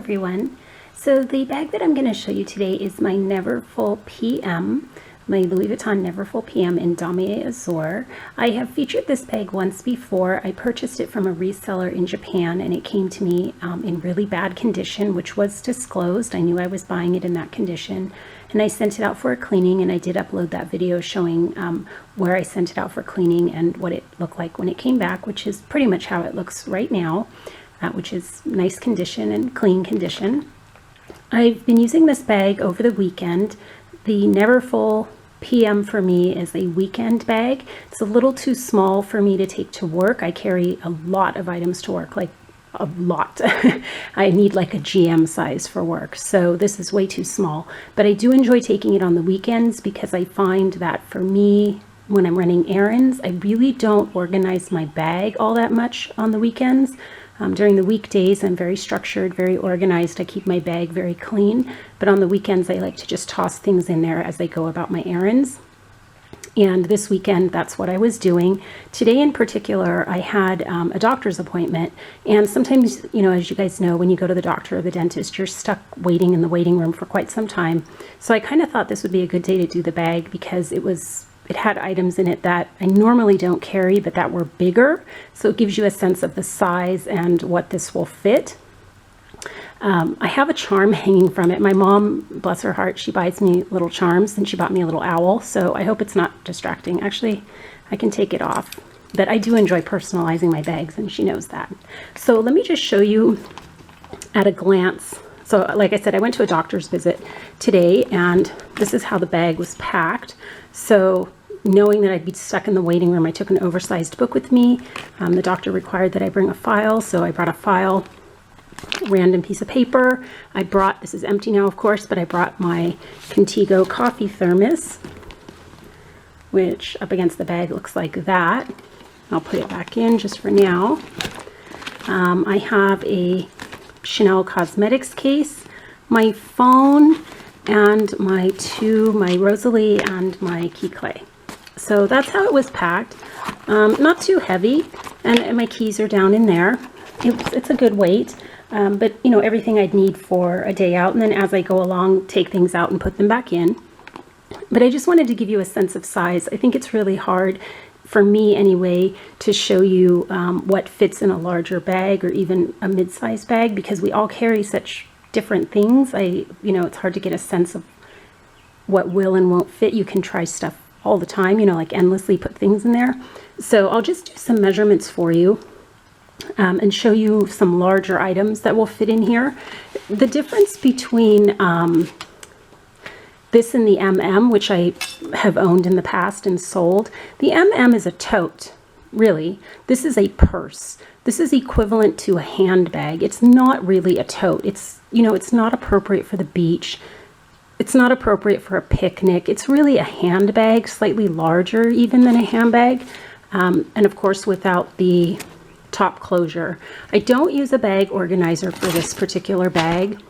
everyone. So the bag that I'm going to show you today is my Neverfull PM, my Louis Vuitton Neverfull PM in damier azur. I have featured this bag once before. I purchased it from a reseller in Japan and it came to me in really bad condition, which was disclosed. I knew I was buying it in that condition, and I sent it out for a cleaning, and I did upload that video showing where I sent it out for cleaning and what it looked like when it came back, which is pretty much how it looks right now, which is nice condition and clean condition. I've been using this bag over the weekend. The Neverfull PM for me is a weekend bag. It's a little too small for me to take to work. I carry a lot of items to work, like a lot. I need like a GM size for work, so this is way too small. But I do enjoy taking it on the weekends because I find that for me, when I'm running errands, I really don't organize my bag all that much on the weekends. During the weekdays, I'm very structured, very organized. I keep my bag very clean, but on the weekends, I like to just toss things in there as I go about my errands. And this weekend, that's what I was doing. Today in particular, I had a doctor's appointment. And sometimes, you know, as you guys know, when you go to the doctor or the dentist, you're stuck waiting in the waiting room for quite some time. So I kind of thought this would be a good day to do the bag because it had items in it that I normally don't carry, but that were bigger. So it gives you a sense of the size and what this will fit. I have a charm hanging from it. My mom, bless her heart, she buys me little charms, and she bought me a little owl. So I hope it's not distracting. Actually, I can take it off. But I do enjoy personalizing my bags, and she knows that. So let me just show you at a glance. So like I said, I went to a doctor's visit today, and this is how the bag was packed. So knowing that I'd be stuck in the waiting room, I took an oversized book with me. The doctor required that I bring a file, so I brought a file, random piece of paper. I brought, this is empty now of course, but I brought my Contigo coffee thermos, which up against the bag looks like that. I'll put it back in just for now. I have a Chanel Cosmetics case, my phone, and my Rosalie and my key clay. So that's how it was packed. Not too heavy, and my keys are down in there. It's a good weight, but you know, everything I'd need for a day out, and then as I go along, take things out and put them back in. But I just wanted to give you a sense of size. I think it's really hard, for me anyway, to show you what fits in a larger bag or even a mid-sized bag, because we all carry such different things. You know, it's hard to get a sense of what will and won't fit. You can try stuff all the time, you know, like endlessly put things in there. So I'll just do some measurements for you and show you some larger items that will fit in here. The difference between this and the MM, which I have owned in the past and sold, the MM is a tote, really. This is a purse. This is equivalent to a handbag. It's not really a tote. It's, you know, it's not appropriate for the beach. It's not appropriate for a picnic. It's really a handbag, slightly larger even than a handbag. And of course, without the top closure. I don't use a bag organizer for this particular bag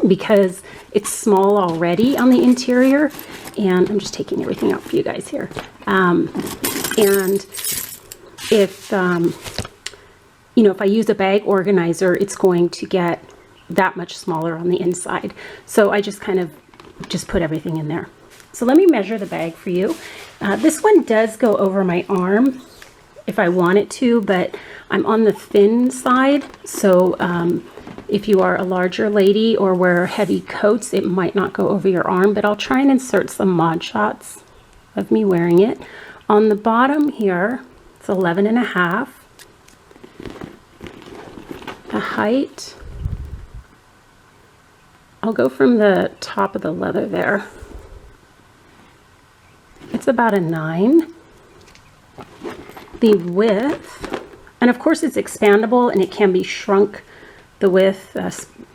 because it's small already on the interior, and I'm just taking everything out for you guys here. And if you know, if I use a bag organizer, it's going to get that much smaller on the inside. So I just kind of put everything in there. So let me measure the bag for you. This one does go over my arm if I want it to, but I'm on the thin side. So if you are a larger lady or wear heavy coats, it might not go over your arm, but I'll try and insert some mod shots of me wearing it. On the bottom here, it's 11.5. The height, I'll go from the top of the leather there. It's about a 9. The width, and of course it's expandable and it can be shrunk, the width,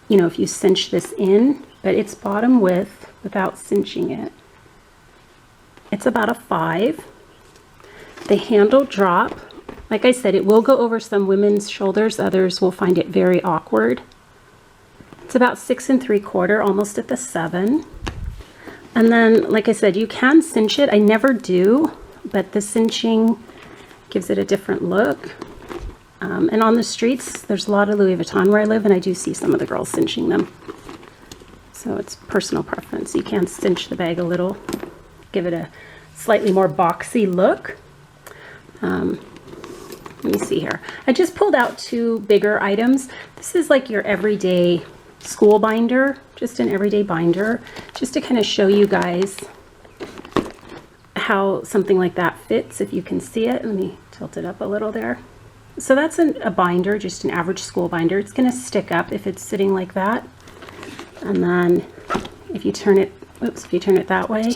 you know, if you cinch this in, but its bottom width without cinching it, it's about a 5. The handle drop, like I said, it will go over some women's shoulders. Others will find it very awkward. It's about 6 3/4, almost at the 7. And then, like I said, you can cinch it. I never do, but the cinching gives it a different look. And on the streets, there's a lot of Louis Vuitton where I live, and I do see some of the girls cinching them. So it's personal preference. You can cinch the bag a little, give it a slightly more boxy look. Let me see here. I just pulled out 2 bigger items. This is like your everyday school binder, just an everyday binder, just to kind of show you guys how something like that fits, if you can see it. Let me tilt it up a little there. So that's a binder, just an average school binder. It's going to stick up if it's sitting like that. And then if you turn it, if you turn it that way,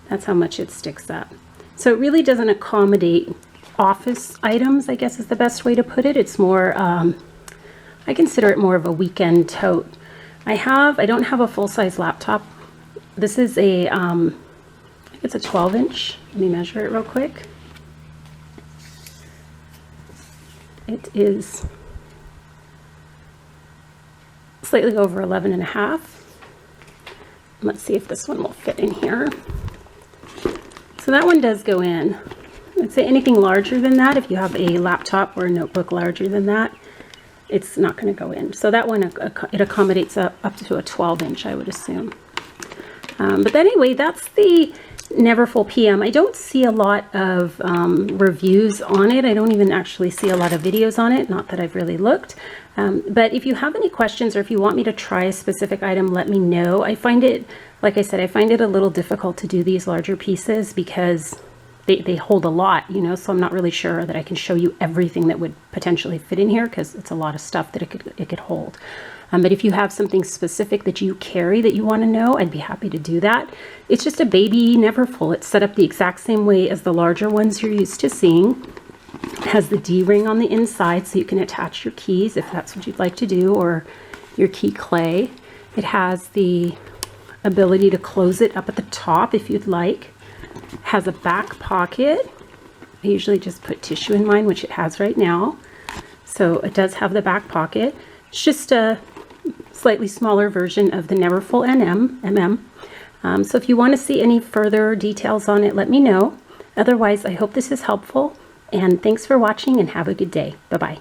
that's how much it sticks up. So it really doesn't accommodate office items, I guess is the best way to put it. It's more, I consider it more of a weekend tote. I don't have a full-size laptop. This is a, I think it's a 12-inch. Let me measure it real quick. It is slightly over 11.5. Let's see if this one will fit in here. So that one does go in. I'd say anything larger than that, if you have a laptop or a notebook larger than that, it's not going to go in. So that one, it accommodates up to a 12-inch, I would assume. But anyway, that's the Neverfull PM. I don't see a lot of reviews on it. I don't even actually see a lot of videos on it, not that I've really looked. But if you have any questions or if you want me to try a specific item, let me know. I find it, like I said, I find it a little difficult to do these larger pieces because they hold a lot, you know, so I'm not really sure that I can show you everything that would potentially fit in here because it's a lot of stuff that it could hold. But if you have something specific that you carry that you want to know, I'd be happy to do that. It's just a baby Neverfull. It's set up the exact same way as the larger ones you're used to seeing. It has the D-ring on the inside so you can attach your keys if that's what you'd like to do, or your key clay. It has the ability to close it up at the top if you'd like. It has a back pocket. I usually just put tissue in mine, which it has right now. So it does have the back pocket. It's just a slightly smaller version of the Neverfull MM. So if you want to see any further details on it, let me know. Otherwise, I hope this is helpful. And thanks for watching and have a good day. Bye-bye.